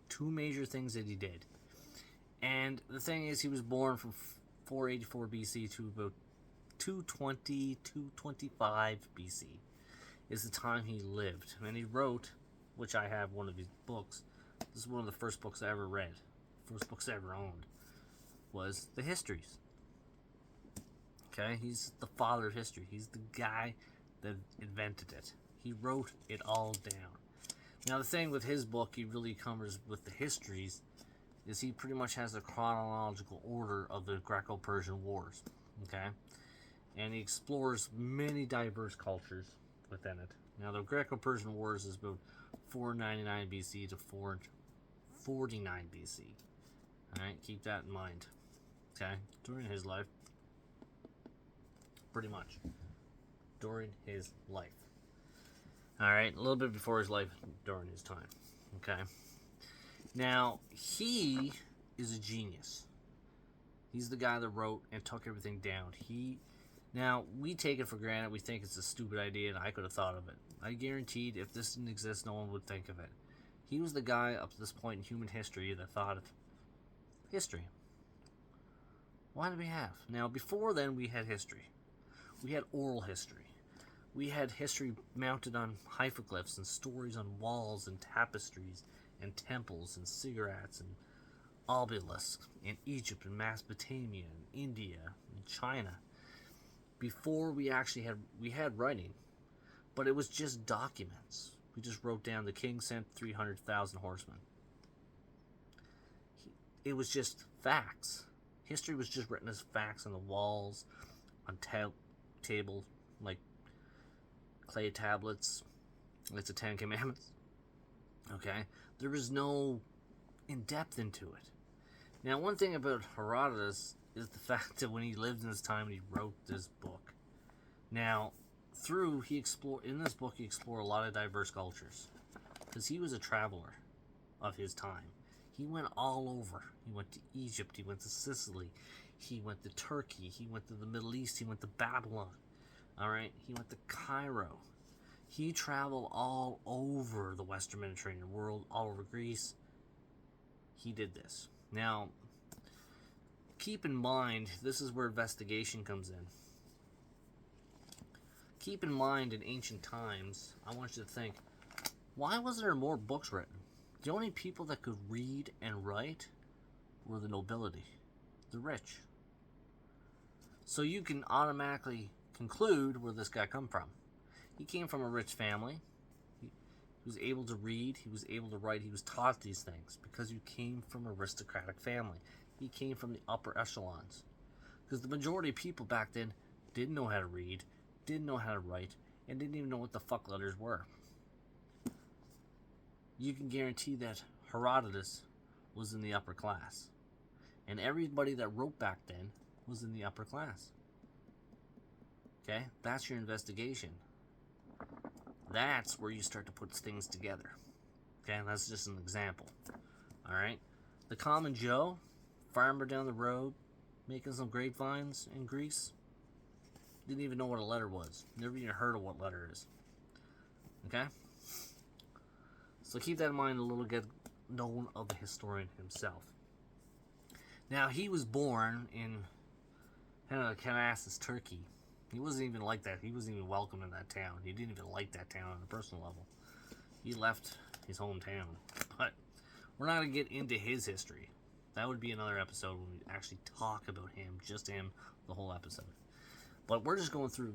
Two major things that he did. And the thing is, he was born from 484 BC to about 220, 225 BC is the time he lived. And he wrote, which I have one of his books. This is one of the first books I ever read. First books I ever owned. Was the Histories. Okay, he's the father of history. He's the guy that invented it. He wrote it all down. Now the thing with his book, he really covers with the histories, is he pretty much has a chronological order of the Greco-Persian Wars. Okay, and he explores many diverse cultures within it. Now the Greco-Persian Wars is about 499 BC to 449 BC. All right, keep that in mind. Okay, during his life, pretty much during his life. All right, a little bit before his life, during his time. Okay. Now, he is a genius. He's the guy that wrote and took everything down. Now, we take it for granted. We think it's a stupid idea, and I could have thought of it. I guaranteed if this didn't exist, no one would think of it. He was the guy up to this point in human history that thought of history. Why did we have? Now, before then, we had history. We had oral history. We had history mounted on hieroglyphs and stories on walls and tapestries and temples and cigarettes and obelisks in Egypt and Mesopotamia and India and China. Before we actually had writing, but it was just documents. We just wrote down the king sent 300,000 horsemen. It was just facts. History was just written as facts on the walls, on tables, like clay tablets, like the Ten Commandments. Okay? There was no in-depth into it. Now, one thing about Herodotus is the fact that when he lived in his time, he wrote this book. Now, in this book, he explored a lot of diverse cultures. Because he was a traveler of his time. He went all over. He went to Egypt, he went to Sicily, he went to Turkey, he went to the Middle East, he went to Babylon. Alright, he went to Cairo. He traveled all over the Western Mediterranean world, all over Greece. He did this. Now, keep in mind, this is where investigation comes in. Keep in mind, in ancient times, I want you to think, why wasn't there more books written? The only people that could read and write were the nobility, the rich. So you can automatically conclude where this guy come from. He came from a rich family. He was able to read. He was able to write. He was taught these things because he came from an aristocratic family. He came from the upper echelons. Because the majority of people back then didn't know how to read, didn't know how to write, and didn't even know what the fuck letters were. You can guarantee that Herodotus was in the upper class. And everybody that wrote back then was in the upper class. Okay? That's your investigation. That's where you start to put things together. Okay? That's just an example. Alright? The common Joe, farmer down the road, making some grapevines in Greece, didn't even know what a letter was. Never even heard of what letter it is. Okay? So keep that in mind a little, get known of the historian himself. Now, he was born in Canassus, Turkey. He wasn't even like that. He wasn't even welcome in that town. He didn't even like that town on a personal level. He left his hometown. But we're not going to get into his history. That would be another episode when we actually talk about him, just him, the whole episode. But we're just going through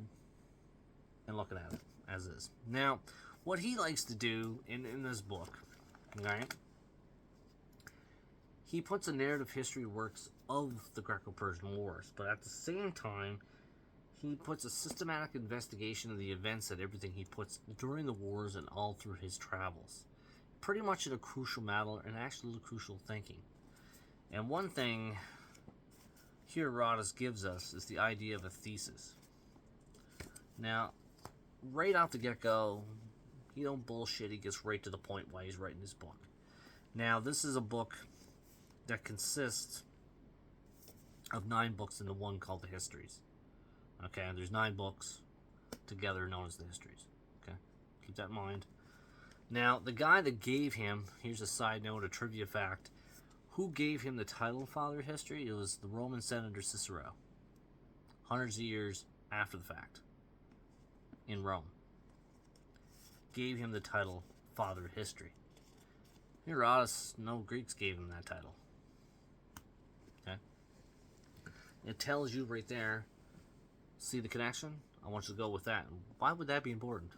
and looking at it as is. Now, what he likes to do in this book, right? He puts a narrative history works of the Greco-Persian Wars, but at the same time, he puts a systematic investigation of the events and everything he puts during the wars and all through his travels. Pretty much in a crucial matter and actually crucial thinking. And one thing Herodotus gives us is the idea of a thesis. Now, right off the get-go, he don't bullshit, he gets right to the point why he's writing his book. Now, this is a book that consists of 9 books into one called the Histories. Okay, there's 9 books together known as the Histories. Okay, keep that in mind. Now, the guy that gave him, here's a side note, a trivia fact, who gave him the title Father of History? It was the Roman Senator Cicero, hundreds of years after the fact, in Rome. Gave him the title Father of History. Herodotus, no Greeks gave him that title. Okay? It tells you right there, see the connection? I want you to go with that. Why would that be important?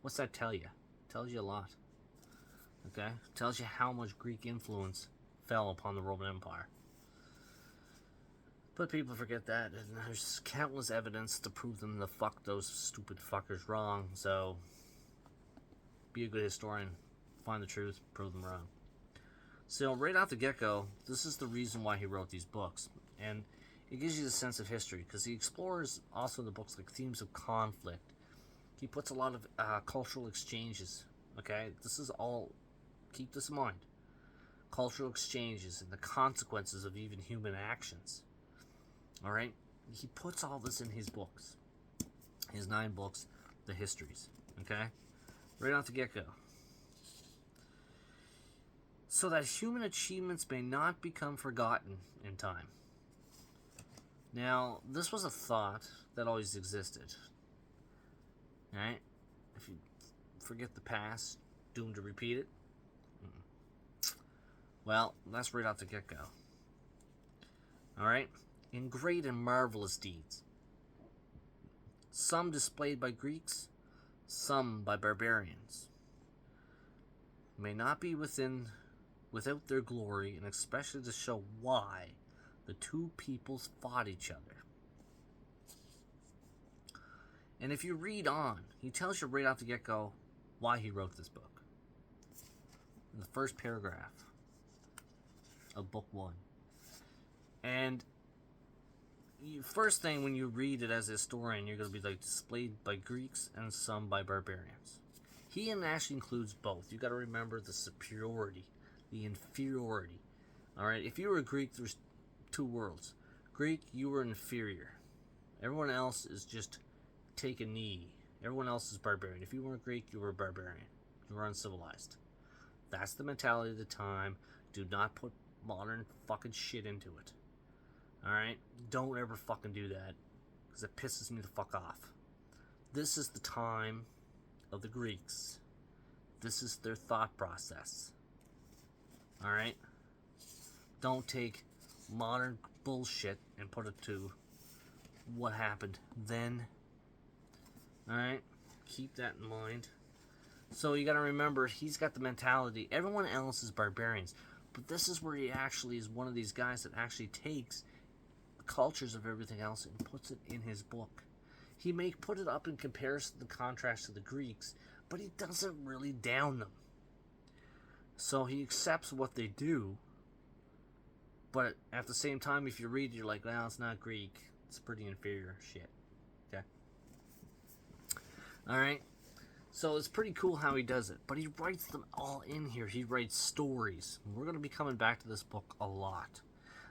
What's that tell you? It tells you a lot. Okay? It tells you how much Greek influence fell upon the Roman Empire. But people forget that, and there's countless evidence to prove them to fuck those stupid fuckers wrong, so be a good historian. Find the truth, prove them wrong. So right off the get-go, this is the reason why he wrote these books. And it gives you the sense of history, because he explores also in the books like themes of conflict. He puts a lot of cultural exchanges. Okay, this is all, keep this in mind. Cultural exchanges and the consequences of even human actions. Alright? He puts all this in his books. His 9 books, the histories. Okay? Right off the get-go. So that human achievements may not become forgotten in time. Now, this was a thought that always existed. Right? If you forget the past, doomed to repeat it. Well, that's right off the get-go. Alright? In great and marvelous deeds. Some displayed by Greeks, some by barbarians. May not be without their glory, and especially to show why the two peoples fought each other. And if you read on, he tells you right off the get-go why he wrote this book. In the first paragraph of book 1. And first thing when you read it as a historian, you're going to be like displayed by Greeks and some by barbarians. He actually includes both. You got to remember the superiority, the inferiority. All right, if you were a Greek, there's 2 worlds. Greek, you were inferior. Everyone else is just take a knee. Everyone else is barbarian. If you weren't Greek, you were a barbarian. You were uncivilized. That's the mentality of the time. Do not put modern fucking shit into it. Alright? Don't ever fucking do that, because it pisses me the fuck off. This is the time of the Greeks. This is their thought process. Alright? Don't take modern bullshit and put it to what happened then. Alright? Keep that in mind. So you gotta remember, he's got the mentality, everyone else is barbarians. But this is where he actually is one of these guys that actually takes the cultures of everything else and puts it in his book. He may put it up in comparison to the contrast to the Greeks, but he doesn't really down them. So he accepts what they do, but at the same time, if you read it, you're like, well, it's not Greek. It's pretty inferior shit. Okay? Alright? So it's pretty cool how he does it. But he writes them all in here. He writes stories. We're going to be coming back to this book a lot.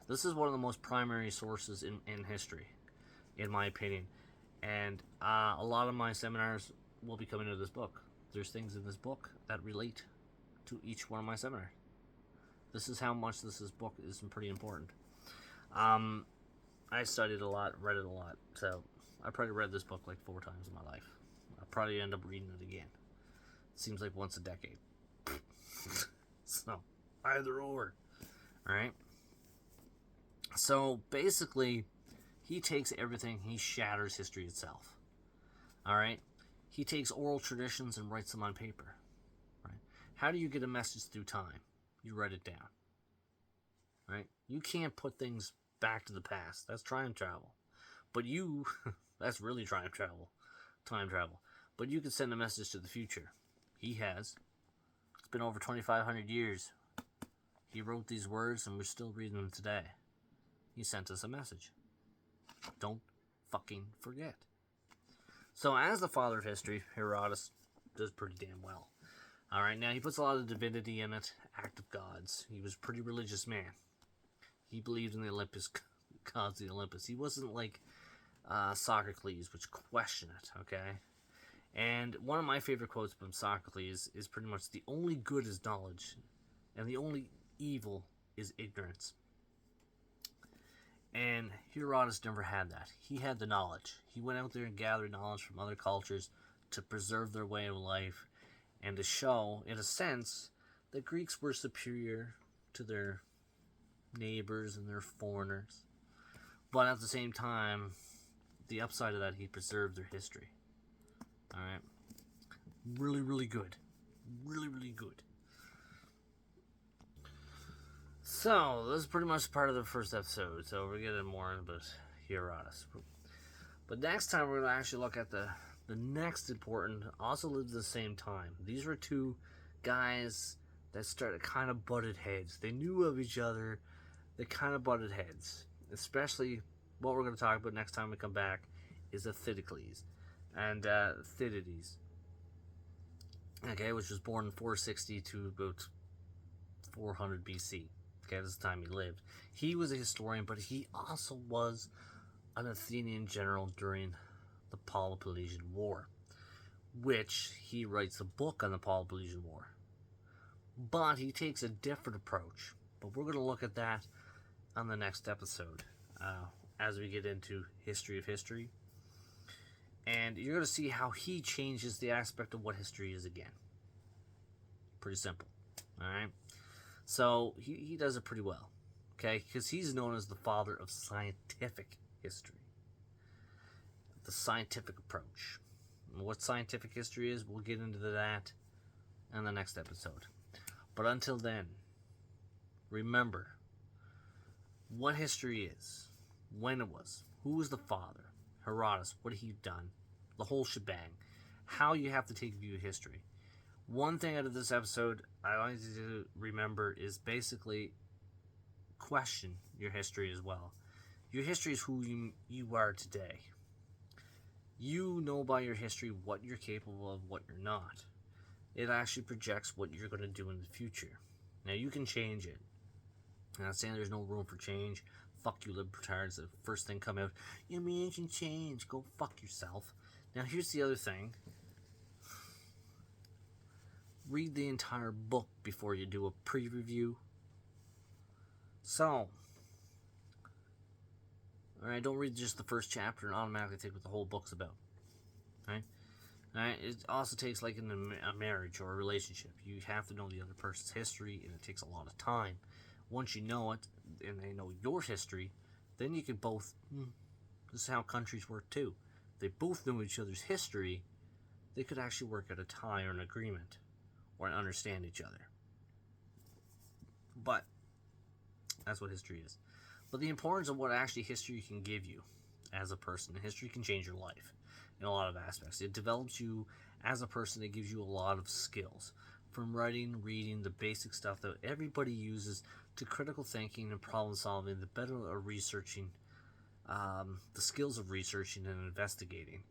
This is one of the most primary sources in history, in my opinion. And a lot of my seminars will be coming to this book. There's things in this book that relate to each one of my seminars. This is how much this book is pretty important. I studied a lot, read it a lot. So I probably read this book like 4 times in my life. I'll probably end up reading it again. It seems like once a decade. So, either or. Alright? So, basically, he takes everything, he shatters history itself. Alright? He takes oral traditions and writes them on paper. Right? How do you get a message through time? You write it down. Right? You can't put things back to the past. That's time travel. But you, that's really time travel. But you can send a message to the future. He has. It's been over 2,500 years. He wrote these words and we're still reading them today. He sent us a message. Don't fucking forget. So as the father of history, Herodotus does pretty damn well. Alright, now he puts a lot of divinity in it, act of gods. He was a pretty religious man. He believed in the Olympus, gods of the Olympus. He wasn't like Sophocles, which question it, okay? And one of my favorite quotes from Sophocles is pretty much the only good is knowledge, and the only evil is ignorance. And Herodotus never had that. He had the knowledge. He went out there and gathered knowledge from other cultures to preserve their way of life and to show, in a sense, that Greeks were superior to their neighbors and their foreigners. But at the same time, the upside of that, he preserved their history. Alright? Really, really good. Really, really good. So, this is pretty much part of the first episode, so we're getting more about Herodotus. But next time, we're going to actually look at the next important, also lived at the same time. These were two guys that started kind of butted heads. They knew of each other. They kind of butted heads. Especially, what we're going to talk about next time we come back is Thucydides and Thucydides. Okay, which was born in 460 to about 400 BC. Okay, this is the time he lived. He was a historian, but he also was an Athenian general during the Peloponnesian War, which he writes a book on the Peloponnesian War. But he takes a different approach. But we're going to look at that on the next episode as we get into history of history. And you're going to see how he changes the aspect of what history is again. Pretty simple. Alright? So, he does it pretty well. Okay? Because he's known as the father of scientific history. The scientific approach. And what scientific history is, we'll get into that in the next episode. But until then, remember what history is, when it was, who was the father, Herodotus, what he done, the whole shebang, how you have to take a view of history. One thing out of this episode I want you to remember is basically question your history as well. Your history is who you are today. You know by your history what you're capable of, what you're not. It actually projects what you're going to do in the future. Now, you can change it. I'm not saying there's no room for change. Fuck you, libertarians. The first thing come out, you mean you can change. Go fuck yourself. Now, here's the other thing. Read the entire book before you do a pre-review. So, alright, don't read just the first chapter and automatically take what the whole book's about. Alright? Alright, it also takes, like in a marriage or a relationship, you have to know the other person's history, and it takes a lot of time. Once you know it, and they know your history, then you can both, this is how countries work too. They both know each other's history, they could actually work out a tie or an agreement, or understand each other. But, that's what history is. But the importance of what actually history can give you as a person, history can change your life in a lot of aspects. It develops you as a person. It gives you a lot of skills, from writing, reading, the basic stuff that everybody uses, to critical thinking and problem solving, the better of researching, the skills of researching and investigating,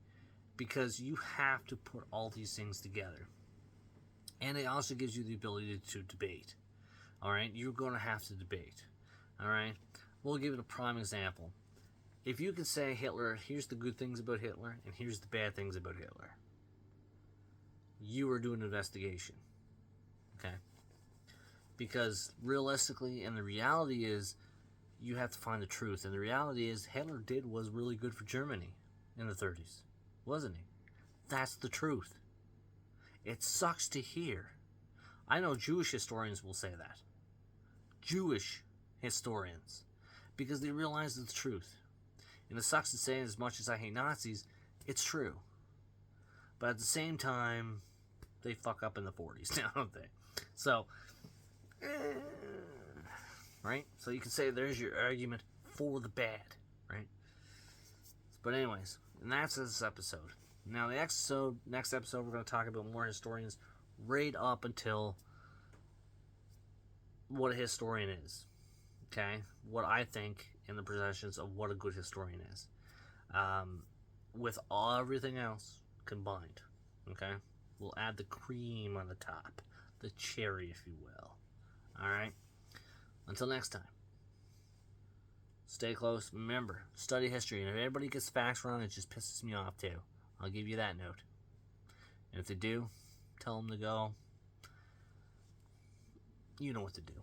because you have to put all these things together. And it also gives you the ability to debate. Alright, you're going to have to debate. Alright, we'll give it a prime example. If you could say Hitler, here's the good things about Hitler, and here's the bad things about Hitler, you are doing an investigation. Okay? Because realistically, and the reality is, you have to find the truth. And the reality is, Hitler was really good for Germany in the 30s. Wasn't he? That's the truth. It sucks to hear. I know Jewish historians will say that. Jewish historians. Because they realize the truth. And it sucks to say, as much as I hate Nazis, it's true. But at the same time, they fuck up in the 40s now, don't they? So, right? So you can say there's your argument for the bad, right? But anyways, and that's this episode. Now, the next episode, we're going to talk about more historians right up until what a historian is. Okay? What I think in the possessions of what a good historian is. With everything else combined. Okay? We'll add the cream on the top. The cherry, if you will. Alright? Until next time. Stay close. Remember, study history. And if everybody gets facts wrong, it just pisses me off too. I'll give you that note. And if they do, tell them to go. You know what to do.